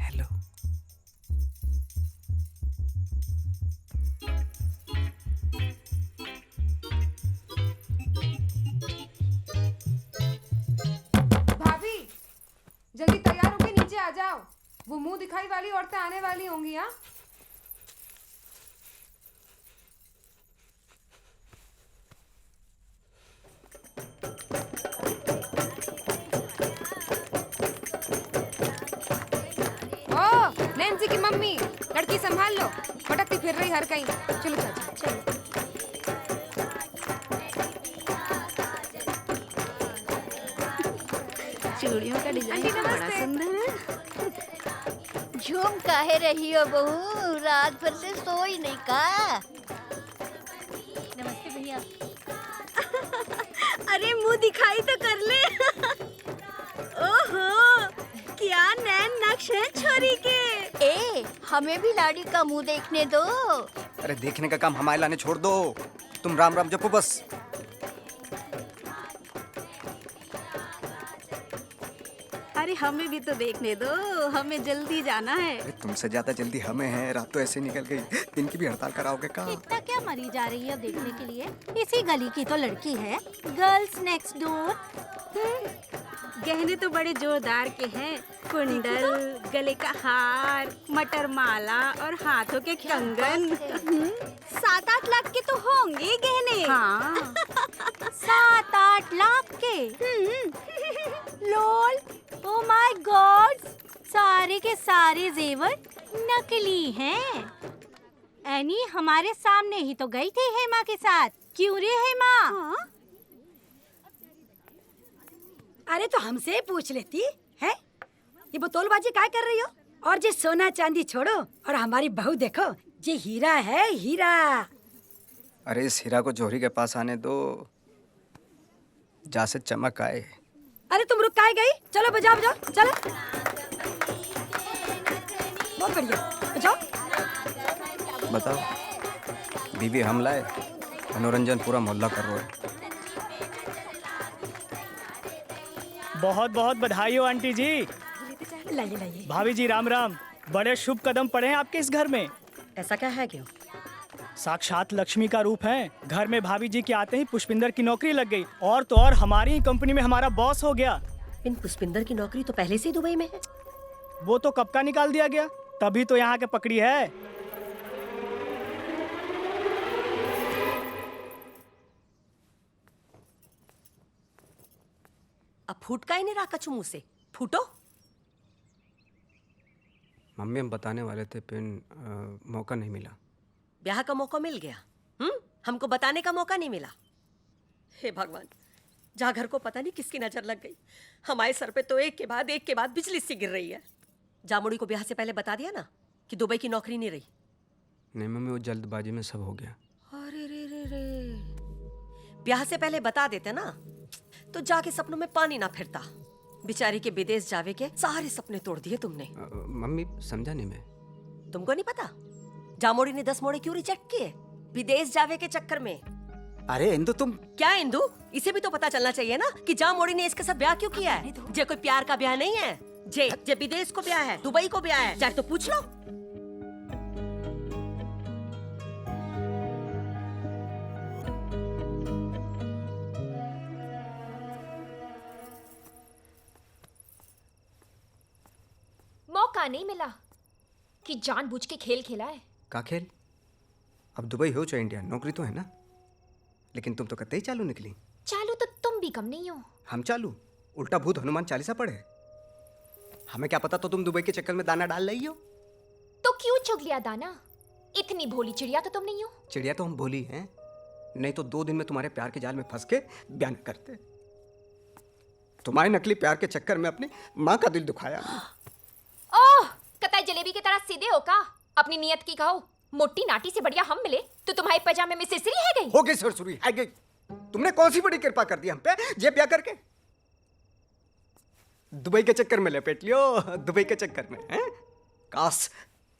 Hello. भाभी जल्दी तैयार होके नीचे आ जाओ, वो मुंह दिखाई वाली औरतें आने वाली होंगी। हाँ ओ नैन्सी की मम्मी, लड़की संभाल लो, भटकती फिर रही हर कहीं। चलो चाचा चलो। चूड़ियों का डिजाइन आंटी, तो बड़ा नमस्ते। सुंदर है। झूम काहे रही हो बहू, रात भर से सोई नहीं का? नमस्ते भैया। अरे मुंह दिखाई तो कर ले। ओहो, क्या नैन नक्श है छोरी के। ए, हमें भी लाड़ी का मुंह देखने दो। अरे देखने का काम हमारे लाने छोड़ दो, तुम राम राम जपो बस। अरे हमें भी तो देखने दो, हमें जल्दी जाना है। अरे तुमसे ज्यादा जल्दी हमें है, रात तो ऐसे निकल गई, दिन की भी हड़ताल कराओगे का? इतना क्या मरी जा रही है देखने के लिए? इसी गली की तो लड़की है, गर्ल्स नेक्स्ट डोर। गहने तो बड़े जोरदार के हैं, कुंडल, गले का हार, मटर माला और हाथों के कंगन। 7-8 लाख के तो होंगे गहने। हाँ 7-8 लाख के। लोल, ओ माय गॉड, सारे के सारे जेवर नकली हैं। एनी हमारे सामने ही तो गई थी हेमा के साथ, क्यों रे हेमा? हाँ? अरे तो हमसे ही पूछ लेती है, ये बोतलबाजी काय कर रही हो? और जे सोना चांदी छोड़ो और हमारी बहू देखो, ये हीरा है हीरा। अरे इस हीरा को जौहरी के पास आने दो, जा से चमक आए। अरे तुम रुक काय गई? चलो बजाओ बजाओ चलो। बहुत बढ़िया बजाओ। बताओ, बीवी हमला है, मनोरंजन पूरा मोहल्ला कर रहा है। बहुत बहुत बधाई हो आंटी जी। लाइए लाइए। भाभी जी राम राम। बड़े शुभ कदम पड़े हैं आपके इस घर में। ऐसा क्या है क्यों? साक्षात लक्ष्मी का रूप है। घर में भाभी जी के आते ही पुष्पिंदर की नौकरी लग गई, और तो और हमारी ही कंपनी में हमारा बॉस हो गया। इन पुष्पिंदर की नौकरी तो पहले से ही दुबई में है। वो तो कब का निकाल दिया गया, तभी तो यहाँ के पकड़ी है। अब फूट का ही नहीं रहा कछु मुंह से, फूटो। मम्मी हम बताने वाले थे, पिन मौका नहीं मिला। ब्याह का मौका मिल गया, हमको बताने का मौका नहीं मिला। हे भगवान, जहाँ घर को पता नहीं किसकी नजर लग गई। हमारे सर पे तो एक के बाद बिजली सी गिर रही है। जामुड़ी को ब्याह से पहले बता दिया ना कि दुबई की नौकरी नहीं रही। नहीं मम्मी, वो जल्दबाजी में सब हो गया। अरे रे रे रे, ब्याह से पहले बता देते ना तो जाके सपनों में पानी ना फिरता। बेचारी के विदेश जावे के सारे सपने तोड़ दिए तुमने। मम्मी समझा नहीं मैं। तुमको नहीं पता जामोड़ी ने 10 मोड़े क्यों रिजेक्ट किए? विदेश जावे के चक्कर में। अरे इंदु तुम क्या इंदु, इसे भी तो पता चलना चाहिए ना कि जामोड़ी ने इसके साथ ब्याह क्यों किया है। जे कोई प्यार का ब्याह नहीं है, जे विदेश को ब्याह है, दुबई को ब्याह है, जाके तो पूछ लो। मौका नहीं मिला कि जानबूझ के खेल खेला है। का खेल? अब दुबई हो चाहे इंडिया, नौकरी तो है ना। लेकिन तुम तो कतई ही चालू निकली। चालू तो तुम भी कम नहीं हो। हम चालू, उल्टा भूत हनुमान चालीसा पढ़े। हमें क्या पता तो तुम दुबई के चक्कर में दाना डाल रही हो। तो क्यों चुग लिया दाना? इतनी भोली चिड़िया तो तुम नहीं हो। चिड़िया तो हम भोली हैं, नहीं तो 2 दिन में तुम्हारे प्यार के जाल में फंस के बयान करते। तुम्हारे नकली प्यार के चक्कर में अपनी माँ का दिल दुखाया। ओह, कतई जलेबी की तरह सीधे हो का? अपनी नियत की कहो। मोटी नाटी से बढ़िया हम मिले तो तुम्हारे पजामे में सिरसिरी है गई। हो गई सरसुरी, है गई। तुमने कौन सी बड़ी कृपा कर दी हम पे, जे ब्याह करके दुबई के चक्कर में लपेट लियो। दुबई के चक्कर में हैं? काश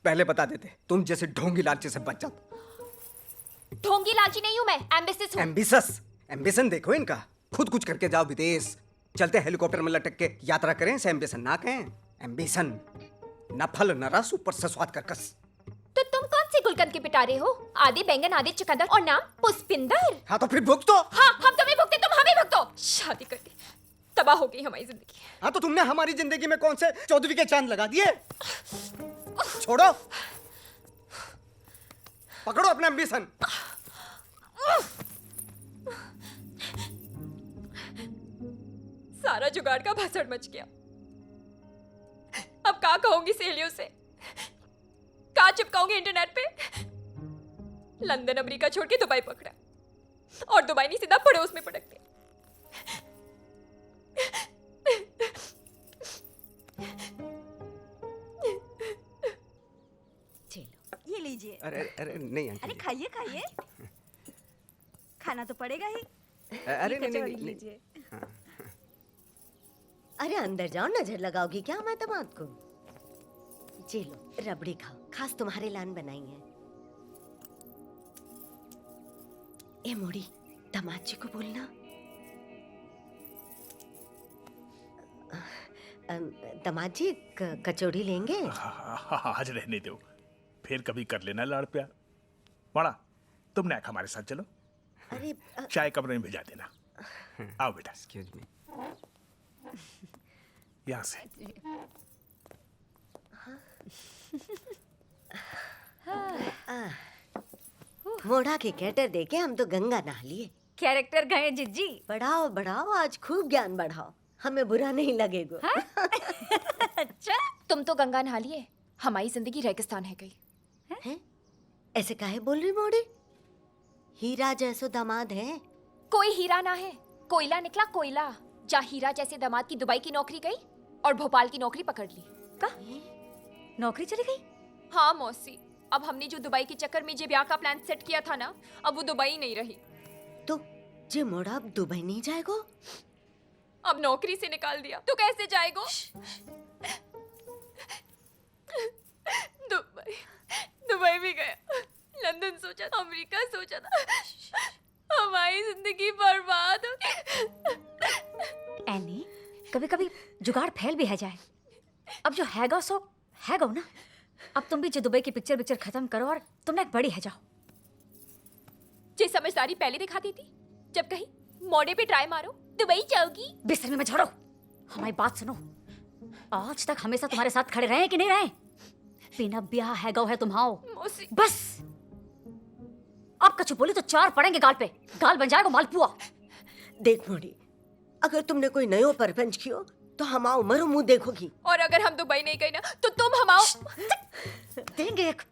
पहले बता देते, तुम जैसे ढोंगी लालची से बच जाता। ढोंगी लालची नहीं हूं मैं, एम्बिशियस हूं। एम्बिशस, एम्बिशन देखो इनका। खुद कुछ करके जाओ विदेश, चलते हेलीकॉप्टर में लटक के यात्रा करें, से एम्बिशन ना कहें। एम्बिशन, न फल न रस, ऊपर से स्वाद का कस। तो तुम कौन सी गुलकंद के पिटारे हो? आधे बैंगन आधे चुकंदर और नाम पुष्पिंदर। हाँ तो फिर भुगतो तो। हाँ, हम तुम्हें भुगते, तुम हमें भुगतो। शादी करके तबाह हो गई हमारी जिंदगी। हाँ तो तुमने हमारी जिंदगी में कौन से चौधरी के चांद लगा दिए? छोड़ो, पकड़ो अपना एम्बिशन। सारा जुगाड़ का भसड़ मच गया। अब क्या कहूंगी सहेलियों से, क्या चिपकाऊंगी इंटरनेट पे? लंदन अमेरिका छोड़ के दुबई पकड़ा, और दुबई नहीं सीधा पड़ोस में पटक दिया। चलो ये लीजिए। अरे अरे नहीं आंटी अरे जी। खाइए खाइए, खाना तो पड़ेगा ही। अरे नहीं कचौड़ी नहीं, नहीं। लीजिए। अरे अंदर जाओ, नजर लगाओगी क्या हमारे दामाद को? जी लो, रबड़ी खाओ, खास तुम्हारे लान बनाई है। ए मोड़ी, दामाद जी को बोलना। दामाद जी कचौड़ी लेंगे? आज रहने दो, फिर कभी कर लेना लाड़ प्यार। बड़ा, तुम नाक हमारे साथ चलो, अरे चाय कमरे में भेजा देना। आओ बेटा, एक्सक्यूज मी। यहाँ से। मोड़ा के कैटर देके हम तो गंगा नहा लिए। कैरेक्टर गए जिज्जी। बढ़ाओ बढ़ाओ, आज खूब ज्ञान बढ़ाओ, हमें बुरा नहीं लगेगा। अच्छा, तुम तो गंगा नहा लिए, हमारी जिंदगी रेगिस्तान है गई। हैं? ऐसे काहे बोल रही मोड़ी? हीरा जैसो दामाद है। कोई हीरा ना है, कोयला निकला कोयला। जा हीरा जैसे दामाद की दुबई की नौकरी गई और भोपाल की नौकरी पकड़ ली। नौकरी चली गई? हाँ मौसी, अब हमने जो दुबई के चक्कर में जे ब्याह का प्लान सेट किया था ना, अब वो दुबई नहीं रही। तो जे मोड़ा अब दुबई नहीं जाएगो? अब नौकरी से निकाल दिया तो कैसे जाएगो? दुबई, दुबई भी गया, लंदन सोचा था, अमेरिका सोचा था, हमारी जिंदगी बर्बाद हो गई। एनी, कभी कभी जुगाड़ फैल भी है जाए। अब जो हैगा सो हैगा ना। अब तुम भी जो दुबई की पिक्चर खत्म करो और तुम एक बड़ी है जाओ। जे समझदारी पहले दिखाती थी, जब कहीं मोड़े पे ट्राई मारो दुबई जाओगी। बिस्तर में मत झाड़ो, हमारी बात सुनो। आज तक हमेशा तुम्हारे साथ खड़े रहे कि नहीं रहे? बिना ब्याह हैगा है तुम्हाओ। मौसी, बस अब कछु बोली तो चार पड़ेंगे गाल पे, गाल बन जाएगा मालपुआ। देख मोड़ी, अगर तुमने कोई नयो परपंच कियो तो हम आओ मरो मुंह देखोगी। और अगर हम दुबई नहीं गए ना तो तुम हमाओ। देंगे एक।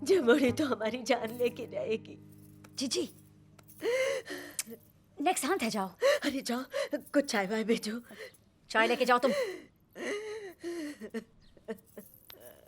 जे मोड़ी तो हमारी जान लेके रहेगी। जीजी नेक्स्ट शांत है जाओ। अरे जाओ, कुछ चाय वाय भेजो। चाय लेके जाओ तुम।